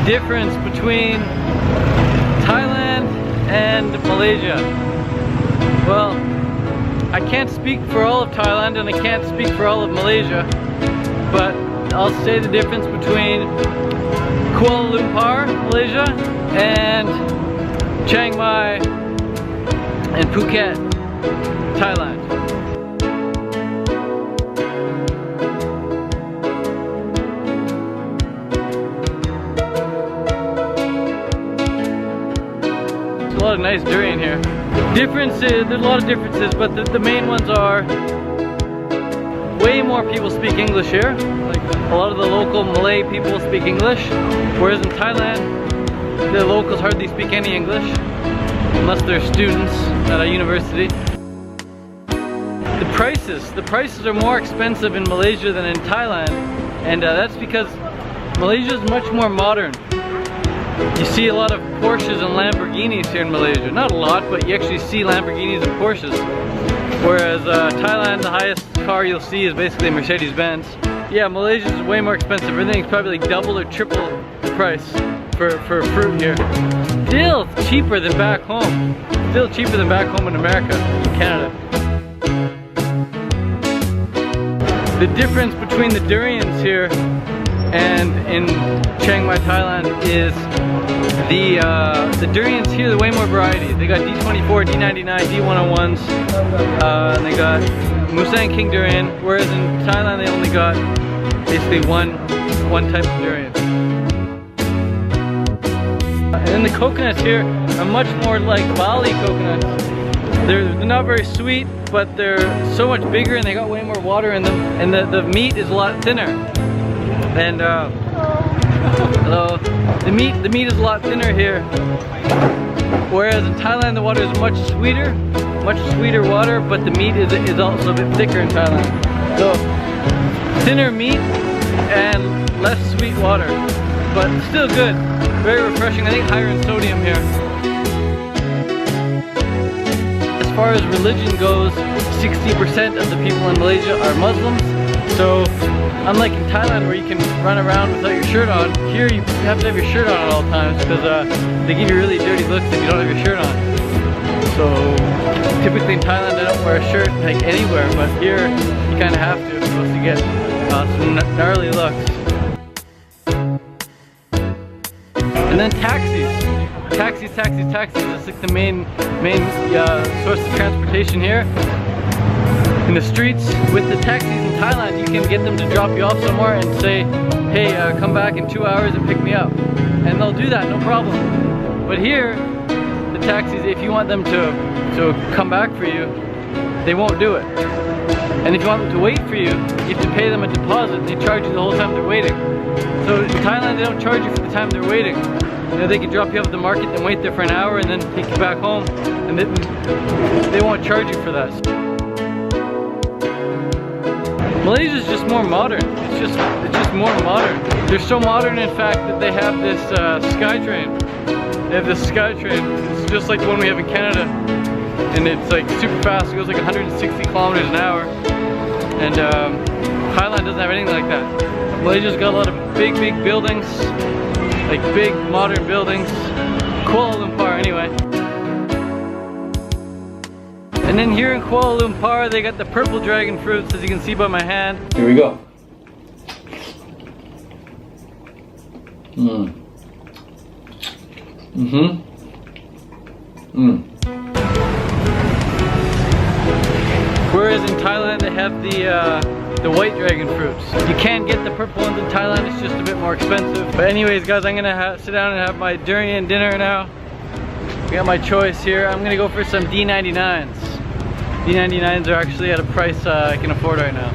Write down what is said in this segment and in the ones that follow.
difference between Thailand and Malaysia. Well, I can't speak for all of Thailand and I can't speak for all of Malaysia, but I'll say the difference between Kuala Lumpur, Malaysia, and Chiang Mai and Phuket, Thailand. There's a lot of nice durian here. Differences, there's a lot of differences, but the main ones are way more people speak English here. Like a lot of the local Malay people speak English, whereas in Thailand, the locals hardly speak any English, unless they're students at a university. The prices are more expensive in Malaysia than in Thailand, and that's because Malaysia is much more modern. You see a lot of Porsches and Lamborghinis here in Malaysia. Not a lot, but you actually see Lamborghinis and Porsches. Whereas Thailand, the highest car you'll see is basically a Mercedes-Benz. Yeah, Malaysia is way more expensive. Everything's probably like double or triple the price for fruit here. Still cheaper than back home. Still cheaper than back home in America, Canada. The difference between the durians here and in Chiang Mai, Thailand is the durians here, there's way more variety. They got D24, D99, D101s, and they got Musang King durian, whereas in Thailand they only got basically one type of durian. And then the coconuts here are much more like Bali coconuts. They're not very sweet, but they're so much bigger and they got way more water in them, and the meat is a lot thinner. And hello, the meat is a lot thinner here, whereas in Thailand the water is much sweeter water, but the meat is also a bit thicker in Thailand. So thinner meat and less sweet water, but still good, very refreshing. I think higher in sodium here. As far as religion goes, 60% of the people in Malaysia are Muslims. So unlike in Thailand where you can run around without your shirt on, here you have to have your shirt on at all times because they give you really dirty looks if you don't have your shirt on. So typically in Thailand I don't wear a shirt like anywhere, but here you kind of have to if you're supposed to get some gnarly looks. And then taxis. Taxis. It's like the main source of transportation here. In the streets with the taxis in Thailand, you can get them to drop you off somewhere and say, hey, come back in 2 hours and pick me up. And they'll do that, no problem. But here, the taxis, if you want them to come back for you, they won't do it. And if you want them to wait for you, you have to pay them a deposit and they charge you the whole time they're waiting. So in Thailand, they don't charge you for the time they're waiting. You know, they can drop you off at the market and wait there for an hour and then take you back home, and they won't charge you for that. Malaysia's just more modern. It's just more modern. They're so modern, in fact, that they have this SkyTrain. They have this SkyTrain. It's just like the one we have in Canada, and it's like super fast. It goes like 160 kilometers an hour. And Thailand doesn't have anything like that. Malaysia's got a lot of big buildings, like big modern buildings. Kuala Lumpur, anyway. And then here in Kuala Lumpur, they got the purple dragon fruits, as you can see by my hand. Here we go. Whereas in Thailand, they have the white dragon fruits. You can get the purple ones in Thailand, it's just a bit more expensive. But anyways, guys, I'm gonna sit down and have my durian dinner now. I got my choice here. I'm gonna go for some D99s. D99s are actually at a price I can afford right now.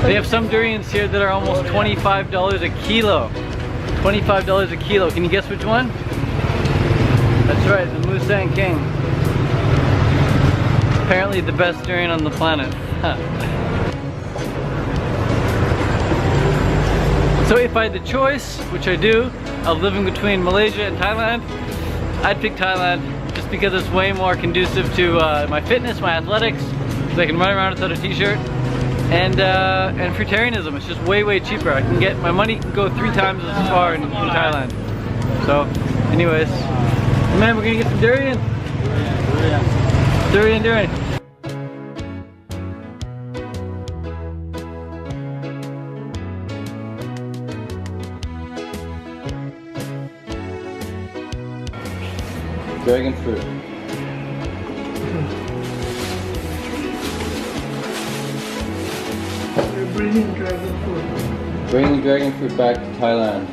They have some durians here that are almost $25 a kilo. $25 a kilo. Can you guess which one? That's right, the Musang King. Apparently the best durian on the planet. So if I had the choice, which I do, of living between Malaysia and Thailand, I'd pick Thailand just because it's way more conducive to my fitness, my athletics, so I can run around without a t-shirt. and Fruitarianism. It's just way cheaper. I can get my money can go 3 times as far in Thailand. So, anyways, man, we're gonna get some durian. Durian. Dragon fruit. We're bringing dragon fruit. Bringing dragon fruit back to Thailand.